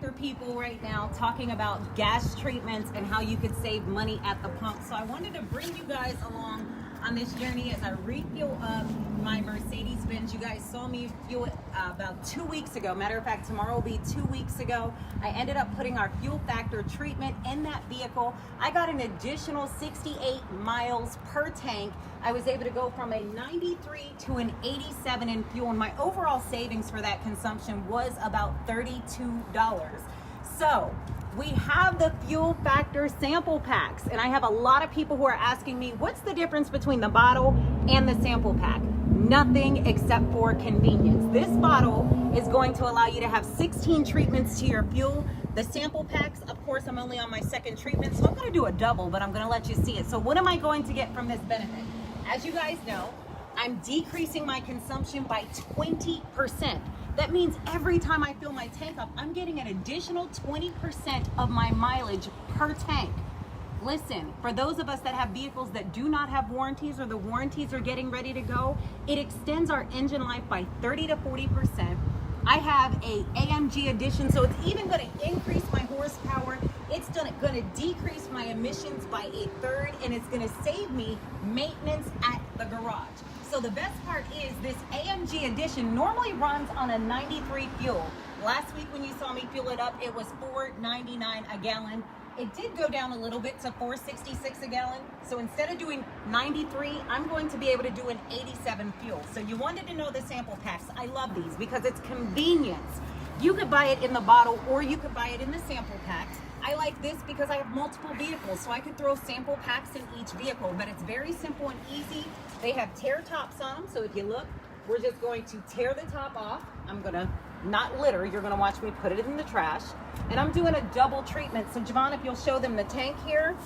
factor people right now talking about gas treatments and how you could save money at the pump. So I wanted to bring you guys along on this journey as I refuel up my Mercedes-Benz. You guys saw me fuel it about 2 weeks ago. Matter of fact, tomorrow will be 2 weeks ago. I ended up putting our fuel factor treatment in that vehicle. I got an additional 68 miles per tank. I was able to go from a 93 to an 87 in fuel, and my overall savings for that consumption was about $32. So we have the fuel factor sample packs, and I have a lot of people who are asking me, what's the difference between the bottle and the sample pack? Nothing except for convenience. This bottle is going to allow you to have 16 treatments to your fuel. The sample packs, of course, I'm only on my second treatment, so I'm going to do a double, but I'm going to let you see it. So what am I going to get from this benefit? As you guys know, I'm decreasing my consumption by 20%. That means every time I fill my tank up, I'm getting an additional 20% of my mileage per tank. Listen, for those of us that have vehicles that do not have warranties or the warranties are getting ready to go, it extends our engine life by 30 to 40%. I have a AMG edition, so it's even going to increase my horsepower. It's going to decrease my emissions by 1/3, and it's going to save me maintenance at the garage. So the best part is this AMG edition normally runs on a 93 fuel. Last week when you saw me fuel it up, it was $4.99 a gallon. It did go down a little bit to $4.66 a gallon. So instead of doing 93, I'm going to be able to do an 87 fuel. So you wanted to know the sample packs. I love these because it's convenience. You could buy it in the bottle or you could buy it in the sample packs. I like this because I have multiple vehicles, so I could throw sample packs in each vehicle, but it's very simple and easy. They have tear tops on them, so if you look, we're just going to tear the top off. I'm gonna not litter, you're gonna watch me put it in the trash. And I'm doing a double treatment. So Javon, if you'll show them the tank here,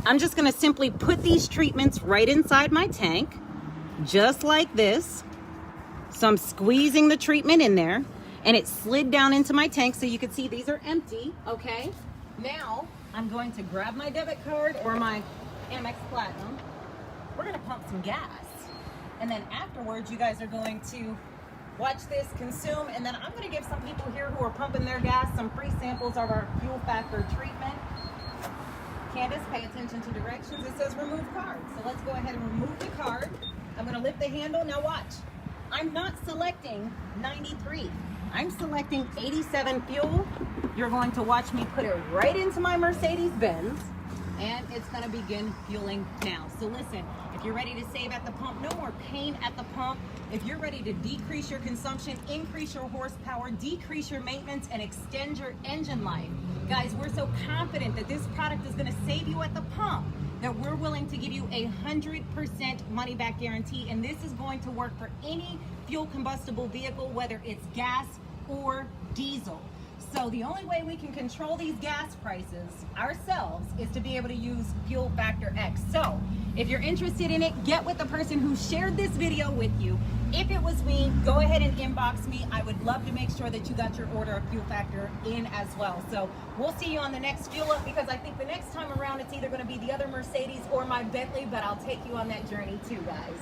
I'm just gonna simply put these treatments right inside my tank, just like this. So I'm squeezing the treatment in there, and it slid down into my tank, so you can see these are empty, okay? Now, I'm going to grab my debit card or my Amex Platinum. We're gonna pump some gas. And then afterwards, you guys are going to watch this consume, and then I'm gonna give some people here who are pumping their gas some free samples of our fuel factor treatment. Candace, pay attention to directions. It says remove card. So let's go ahead and remove the card. I'm gonna lift the handle. Now watch. I'm not selecting 93. I'm selecting 87 fuel. You're going to watch me put it right into my Mercedes-Benz, and it's gonna begin fueling now. So listen, if you're ready to save at the pump, no more pain at the pump. If you're ready to decrease your consumption, increase your horsepower, decrease your maintenance, and extend your engine life, guys, we're so confident that this product is gonna save you at the pump that we're willing to give you 100% money back guarantee, and this is going to work for any fuel combustible vehicle, whether it's gas or diesel. So the only way we can control these gas prices ourselves is to be able to use Fuel Factor X. So if you're interested in it, get with the person who shared this video with you. If it was me, go ahead and inbox me. I would love to make sure that you got your order of Fuel Factor in as well. So we'll see you on the next fuel up, because I think the next time around it's either going to be the other Mercedes or my Bentley, but I'll take you on that journey too, guys.